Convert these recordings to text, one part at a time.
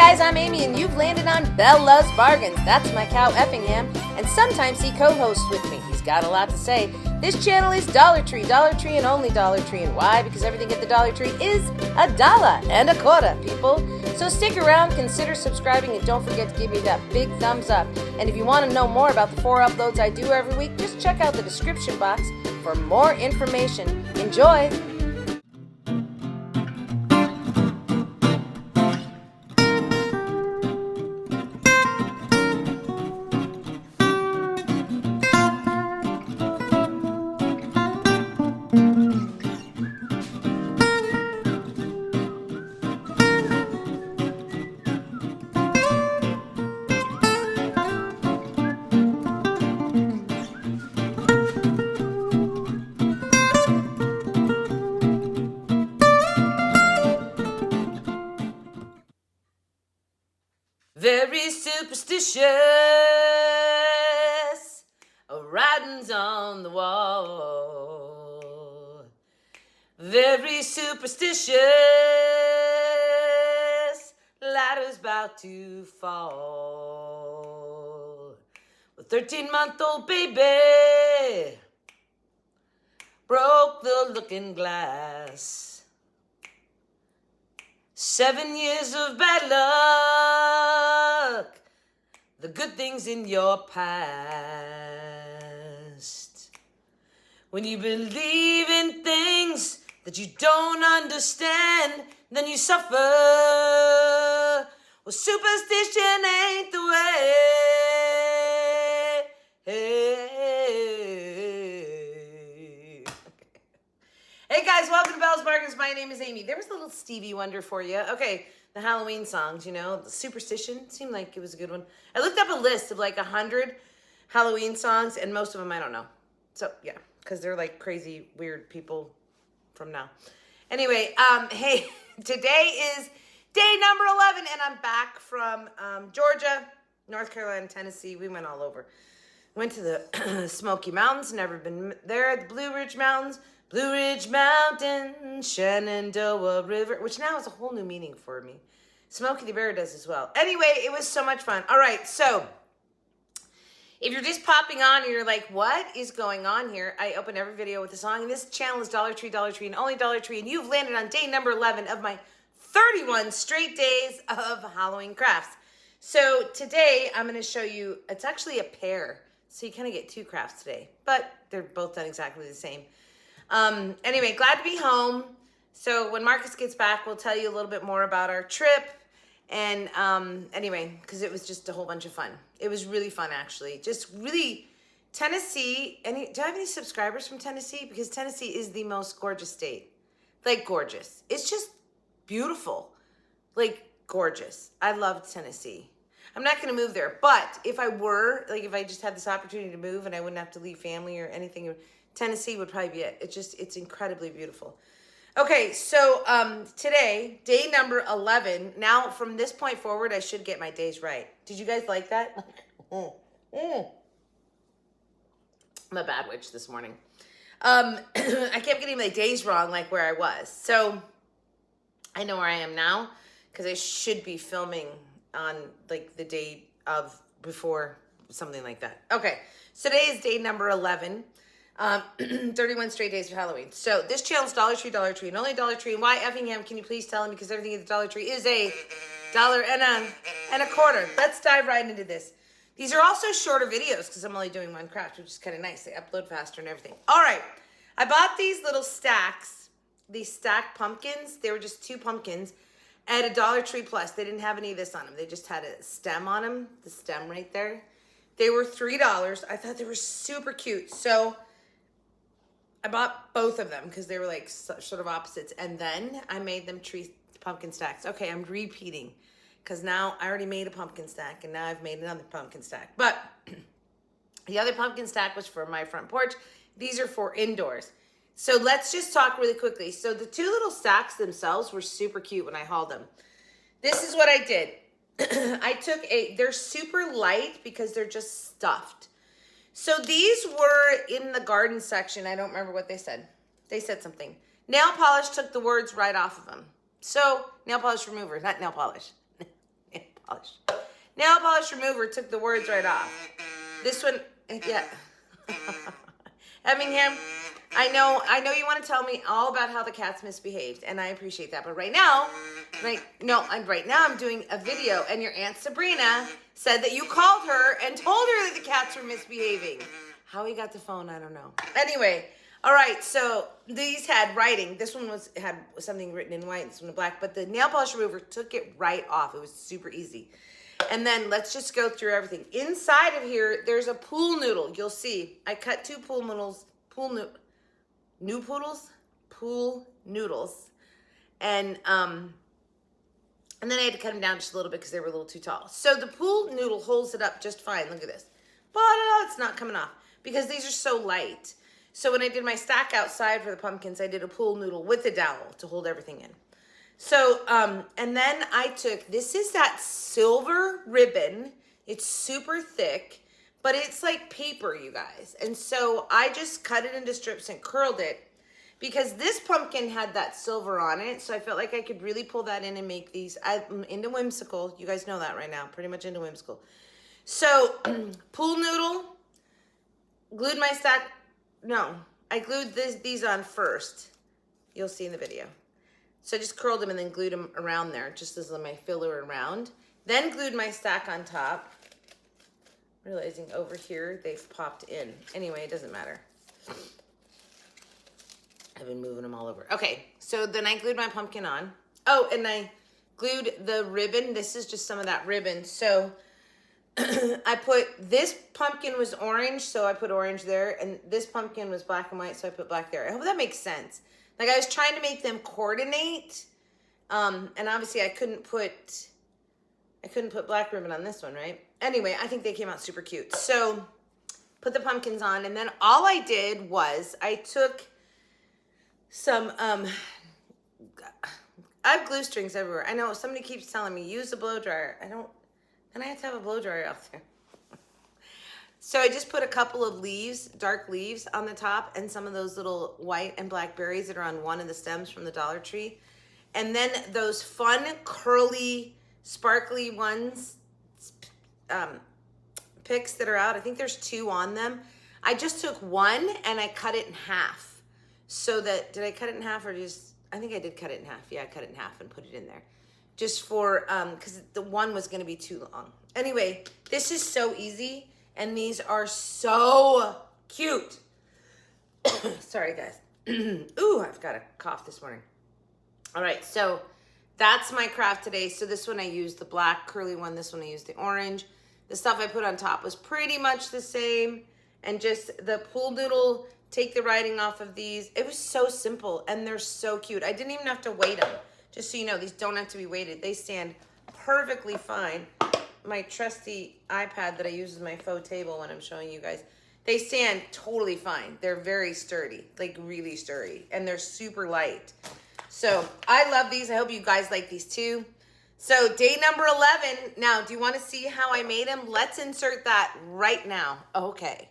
guys, I'm Amy, and you've landed on Belle Loves Bargains. That's my cow Effingham, and sometimes he co-hosts with me. He's got a lot to say. This channel is Dollar Tree, and only Dollar Tree. And why? Because everything at the Dollar Tree is $1.25, people. So stick around, consider subscribing, and don't forget to give me that big thumbs up. And if you want to know more about the 4 uploads I do every week, just check out the description box for more information. Enjoy! Very superstitious, writings on the wall. Very superstitious, ladder's about to fall. A 13-month-old baby broke the looking glass. 7 years of bad luck, the good things in your past. When you believe in things that you don't understand, then you suffer. Well, superstition ain't the way. Hey guys, welcome to Belle's Bargains. My name is Amy. There was a little Stevie Wonder for you. Okay, the Halloween songs, you know, the superstition seemed like it was a good one. I looked up a list of like 100 Halloween songs, and most of them I don't know. So yeah, because they're like crazy, weird people from now. Anyway, hey, today is day number 11, and I'm back from Georgia, North Carolina, Tennessee. We went all over. Went to the Smoky Mountains, never been there, the Blue Ridge Mountains. Blue Ridge Mountain, Shenandoah River, which now has a whole new meaning for me. Smokey the Bear does as well. Anyway, it was so much fun. All right, so if you're just popping on and you're like, what is going on here? I open every video with a song, and this channel is Dollar Tree, and only Dollar Tree, and you've landed on day number 11 of my 31 straight days of Halloween crafts. So today I'm going to show you, it's actually a pair, so you kind of get 2 crafts today, but they're both done exactly the same. Anyway, glad to be home. So when Marcus gets back, we'll tell you a little bit more about our trip. And anyway, because it was just a whole bunch of fun. It was really fun, actually. Just really, Tennessee. Do I have any subscribers from Tennessee? Because Tennessee is the most gorgeous state. Like, gorgeous. It's just beautiful. Like, gorgeous. I loved Tennessee. I'm not going to move there. But if I were, like, if I just had this opportunity to move and I wouldn't have to leave family or anything, Tennessee would probably be it. It's incredibly beautiful. Okay, so today, day number 11. Now, from this point forward, I should get my days right. Did you guys like that? I'm a bad witch this morning. I kept getting my days wrong, like where I was. So I know where I am now because I should be filming on like the day of before, something like that. Okay, so today is day number 11. 31 straight days of Halloween. So this channel's Dollar Tree, and only Dollar Tree. And why Effingham? Can you please tell him? Because everything at the Dollar Tree is $1.25. Let's dive right into this. These are also shorter videos because I'm only doing one craft, which is kind of nice. They upload faster and everything. All right, I bought these little stacks, these stacked pumpkins. They were just 2 pumpkins at a Dollar Tree Plus. They didn't have any of this on them. They just had a stem on them, the stem right there. They were $3. I thought they were super cute. So I bought both of them because they were like sort of opposites. And then I made them tree pumpkin stacks. Okay, I'm repeating because now I already made a pumpkin stack and now I've made another pumpkin stack. But the other pumpkin stack was for my front porch. These are for indoors. So let's just talk really quickly. So the 2 little stacks themselves were super cute when I hauled them. This is what I did. They're super light because they're just stuffed. So these were in the garden section. I don't remember what they said. They said something. Nail polish took the words right off of them. So nail polish remover, not nail polish. polish. Nail polish remover took the words right off. This one, yeah. Effingham, I know you want to tell me all about how the cats misbehaved, and I appreciate that. But right now I'm doing a video, and your Aunt Sabrina said that you called her and told her that the cats were misbehaving. How he got the phone, I don't know. Anyway, all right, so these had writing. This one had something written in white, this one in black, but the nail polish remover took it right off. It was super easy. And then let's just go through everything. Inside of here, there's a pool noodle. You'll see. I cut 2 pool noodles. Pool noodles. And then I had to cut them down just a little bit because they were a little too tall. So the pool noodle holds it up just fine. Look at this. But it's not coming off because these are so light. So when I did my stack outside for the pumpkins, I did a pool noodle with a dowel to hold everything in. So, and then I took, this is that silver ribbon. It's super thick, but it's like paper, you guys. And so I just cut it into strips and curled it because this pumpkin had that silver on it. So I felt like I could really pull that in and make these. I'm into whimsical. You guys know that right now, pretty much into whimsical. So pool noodle, glued my stack. No, I glued these on first. You'll see in the video. So I just curled them and then glued them around there, just as my filler around. Then glued my stack on top. Realizing over here, they've popped in. Anyway, it doesn't matter. I've been moving them all over. Okay, so then I glued my pumpkin on. Oh, and I glued the ribbon. This is just some of that ribbon. So I put, this pumpkin was orange, so I put orange there. And this pumpkin was black and white, so I put black there. I hope that makes sense. Like I was trying to make them coordinate, and obviously I couldn't put black ribbon on this one, right? Anyway, I think they came out super cute. So put the pumpkins on, and then all I did was I took some, I have glue strings everywhere. I know somebody keeps telling me, use a blow dryer. And I have to have a blow dryer out there. So I just put a couple of leaves, dark leaves on the top and some of those little white and black berries that are on one of the stems from the Dollar Tree. And then those fun, curly, sparkly ones, picks that are out. I think there's 2 on them. I just took one and I cut it in half. So that, did I cut it in half or just, I think I did cut it in half. Yeah, I cut it in half and put it in there. Just for, because the one was going to be too long. Anyway, this is so easy. And these are so cute. Sorry, guys. Ooh, I've got a cough this morning. All right, so that's my craft today. So this one I used the black curly one. This one I used the orange. The stuff I put on top was pretty much the same. And just the pool noodle, take the writing off of these. It was so simple, and they're so cute. I didn't even have to weight them. Just so you know, these don't have to be weighted. They stand perfectly fine. My trusty iPad that I use as my faux table when I'm showing you guys, they stand totally fine. They're very sturdy, like really sturdy, and they're super light. So I love these. I hope you guys like these too. So day number 11. Now, do you want to see how I made them? Let's insert that right now. Okay.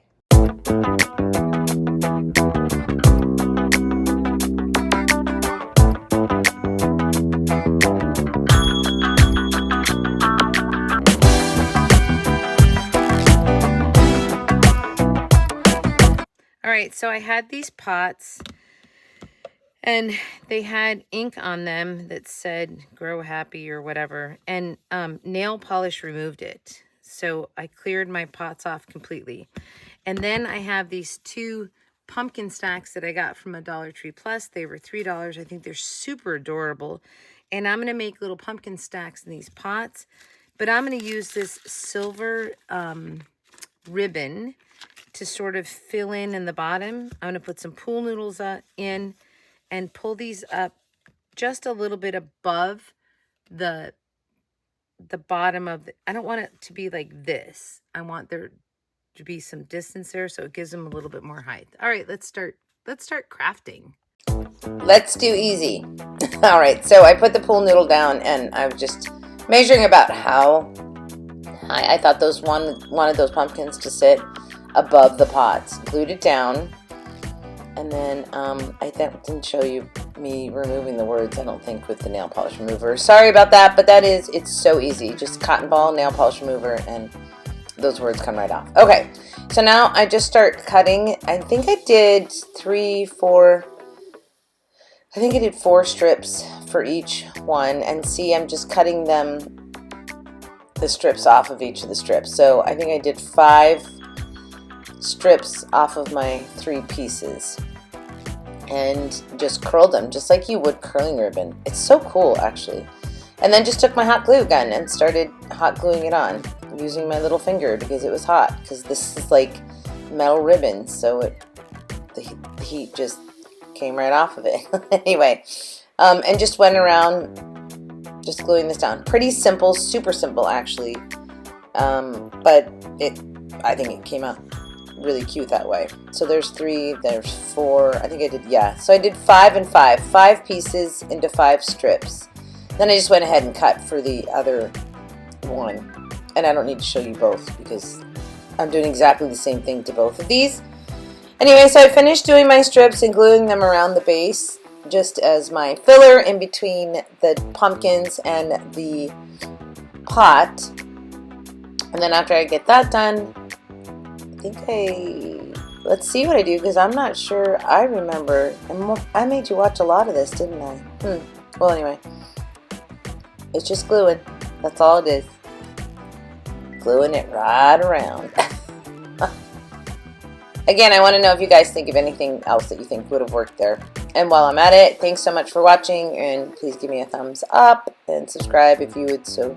All right, so I had these pots and they had ink on them that said grow happy or whatever, and nail polish removed it. So I cleared my pots off completely. And then I have these 2 pumpkin stacks that I got from a Dollar Tree Plus. They were $3. I think they're super adorable. And I'm going to make little pumpkin stacks in these pots. But I'm going to use this silver ribbon to sort of fill in the bottom. I'm going to put some pool noodles in and pull these up just a little bit above the bottom of the, I don't want it to be like this. I want there to be some distance there so it gives them a little bit more height. All right, let's start crafting. Let's do easy. All right, so I put the pool noodle down and I was just measuring about how high I thought wanted those pumpkins to sit above the pots. Glued it down. And then I didn't show you me removing the words, I don't think, with the nail polish remover. Sorry about that, but it's so easy. Just cotton ball, nail polish remover, and those words come right off. Okay, so now I just start cutting. I think I did 4 strips for each one, and see, I'm just cutting the strips off of each of the strips. So I think I did 5 strips off of my 3 pieces and just curled them just like you would curling ribbon. It's so cool, actually. And then just took my hot glue gun and started hot gluing it on using my little finger because it was hot, because this is like metal ribbon, so the heat just came right off of it. Anyway, and just went around just gluing this down. Pretty simple, super simple actually, but I think it came out really cute that way. So there's 3, there's 4, I think I did, yeah. So I did 5 and 5 pieces into 5 strips. Then I just went ahead and cut for the other one. And I don't need to show you both because I'm doing exactly the same thing to both of these. Anyway, so I finished doing my strips and gluing them around the base just as my filler in between the pumpkins and the pot. And then after I get that done, let's see what I do, because I'm not sure I remember. I made you watch a lot of this, didn't I? Well, anyway, it's just gluing. That's all it is. Gluing it right around. Again, I want to know if you guys think of anything else that you think would have worked there. And while I'm at it, thanks so much for watching, and please give me a thumbs up and subscribe if you would. So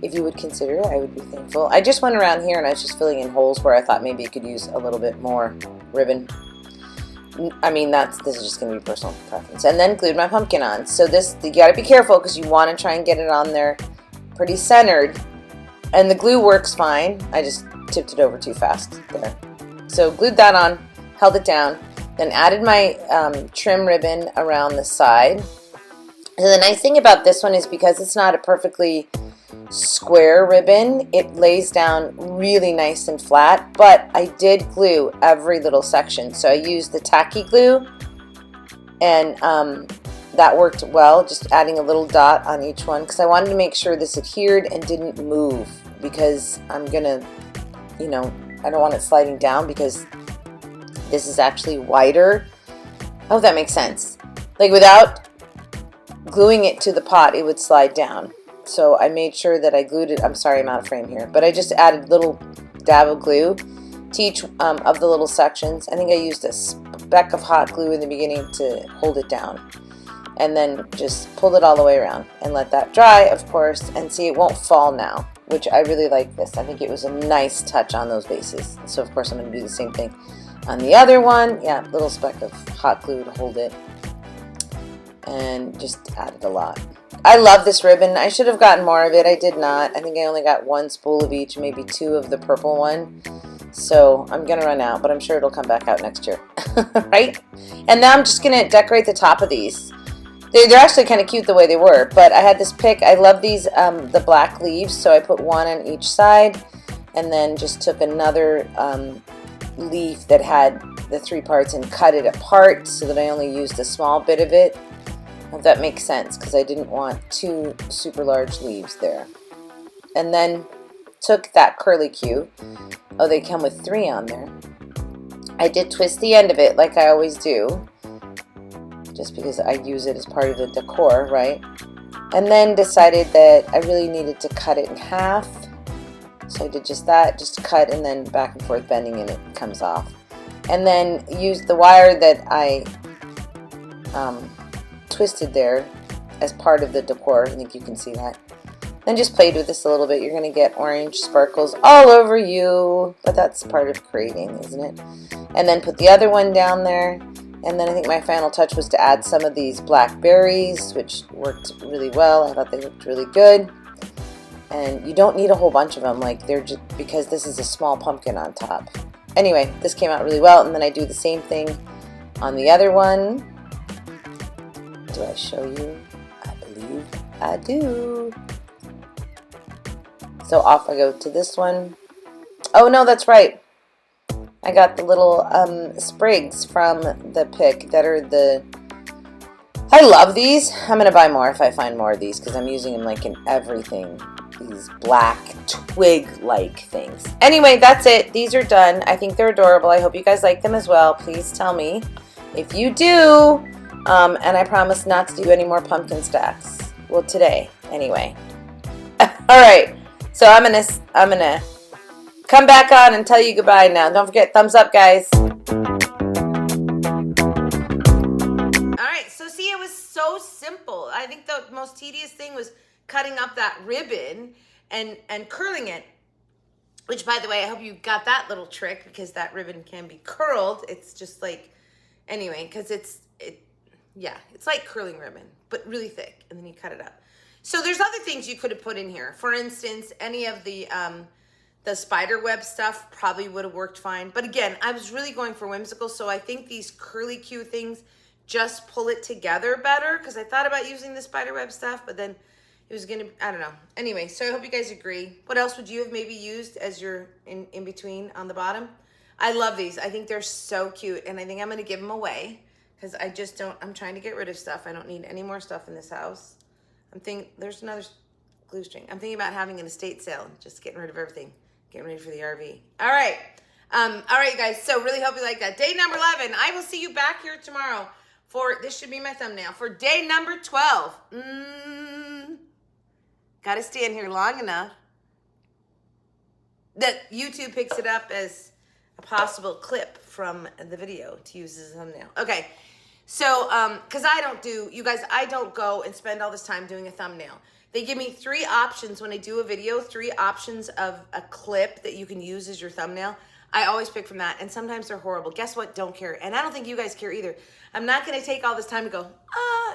if you would consider it, I would be thankful. I just went around here and I was just filling in holes where I thought maybe it could use a little bit more ribbon. I mean, this is just going to be personal preference. And then glued my pumpkin on. So you got to be careful because you want to try and get it on there pretty centered. And the glue works fine. I just tipped it over too fast there. So glued that on, held it down, then added my trim ribbon around the side. And the nice thing about this one is because it's not a perfectly square ribbon, it lays down really nice and flat, but I did glue every little section. So I used the tacky glue, and that worked well, just adding a little dot on each one because I wanted to make sure this adhered and didn't move, because I'm gonna, I don't want it sliding down because this is actually wider. I hope that makes sense. Like without gluing it to the pot, it would slide down. So I made sure that I glued it. I'm sorry, I'm out of frame here, but I just added little dab of glue to each of the little sections. I think I used a speck of hot glue in the beginning to hold it down, and then just pulled it all the way around and let that dry, of course. And see, it won't fall now, which I really like this. I think it was a nice touch on those bases. So of course I'm going to do the same thing on the other one. Yeah, little speck of hot glue to hold it, and just added a lot. I love this ribbon. I should have gotten more of it. I did not. I think I only got 1 spool of each, maybe 2 of the purple one. So I'm going to run out, but I'm sure it'll come back out next year. Right? And now I'm just going to decorate the top of these. They're actually kind of cute the way they were, but I had this pick. I love these, the black leaves, so I put 1 on each side, and then just took another leaf that had the 3 parts and cut it apart so that I only used a small bit of it. If that makes sense, because I didn't want 2 super large leaves there. And then took that curly Q. Oh, they come with 3 on there. I did twist the end of it like I always do, just because I use it as part of the decor, right? And then decided that I really needed to cut it in half. So I did just that, just cut and then back and forth bending, and it comes off. And then used the wire that I twisted there as part of the decor. I think you can see that. Then just played with this a little bit. You're going to get orange sparkles all over you, but that's part of creating, isn't it? And then put the other one down there. And then I think my final touch was to add some of these black berries, which worked really well. I thought they looked really good. And you don't need a whole bunch of them, like they're just because this is a small pumpkin on top. Anyway, this came out really well. And then I do the same thing on the other one. Do I show you? I believe I do. So off I go to this one. Oh no, that's right. I got the little sprigs from the pick that are the... I love these. I'm going to buy more if I find more of these because I'm using them like in everything. These black twig-like things. Anyway, that's it. These are done. I think they're adorable. I hope you guys like them as well. Please tell me if you do. And I promise not to do any more pumpkin stacks. Well, today, anyway. All right. So I'm gonna come back on and tell you goodbye now. Don't forget, thumbs up, guys. All right. So see, it was so simple. I think the most tedious thing was cutting up that ribbon and curling it. Which, by the way, I hope you got that little trick because that ribbon can be curled. It's just like, anyway, because it's like curling ribbon, but really thick, and then you cut it up. So there's other things you could have put in here. For instance, any of the spider web stuff probably would have worked fine. But again, I was really going for whimsical, so I think these curly Q things just pull it together better, because I thought about using the spider web stuff, but then it was gonna, I don't know. Anyway, so I hope you guys agree. What else would you have maybe used as your in between on the bottom? I love these. I think they're so cute, and I think I'm gonna give them away. Because I just don't, I'm trying to get rid of stuff. I don't need any more stuff in this house. I'm thinking, there's another glue string. I'm thinking about having an estate sale, just getting rid of everything, getting ready for the RV. All right, you guys, so really hope you like that. Day number 11, I will see you back here tomorrow for, this should be my thumbnail, for day number 12. Gotta stand here long enough that YouTube picks it up as a possible clip from the video to use as a thumbnail. Okay. So, because I don't go and spend all this time doing a thumbnail. They give me 3 options when I do a video, 3 options of a clip that you can use as your thumbnail. I always pick from that, and sometimes they're horrible. Guess what? Don't care. And I don't think you guys care either. I'm not going to take all this time to go,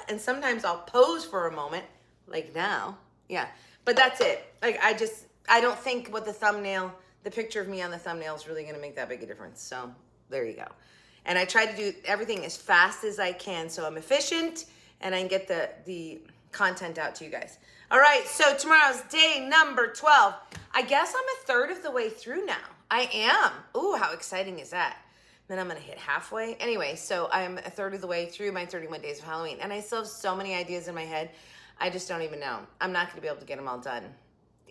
and sometimes I'll pose for a moment, like now. Yeah, but that's it. Like, I don't think what the picture of me on the thumbnail is really going to make that big a difference. So, there you go. And I try to do everything as fast as I can so I'm efficient and I can get the content out to you guys. All right, so tomorrow's day number 12. I guess I'm a third of the way through now. I am. Ooh, how exciting is that? Then I'm going to hit halfway. Anyway, so I'm a third of the way through my 31 days of Halloween. And I still have so many ideas in my head. I just don't even know. I'm not going to be able to get them all done.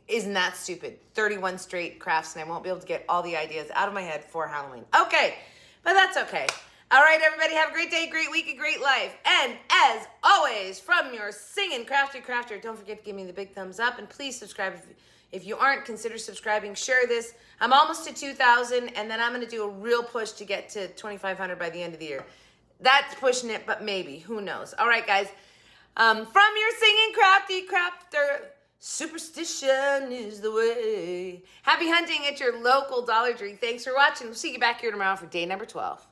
Isn't that stupid? 31 straight crafts and I won't be able to get all the ideas out of my head for Halloween. Okay. But that's okay. All right, everybody, have a great day, great week, a great life. And as always, from your singing crafty crafter, don't forget to give me the big thumbs up. And please subscribe. If you aren't, consider subscribing. Share this. I'm almost to 2,000, and then I'm going to do a real push to get to 2,500 by the end of the year. That's pushing it, but maybe. Who knows? All right, guys. From your singing crafty crafter, superstition is the way. Happy hunting at your local Dollar Tree. Thanks for watching. We'll see you back here tomorrow for day number 12.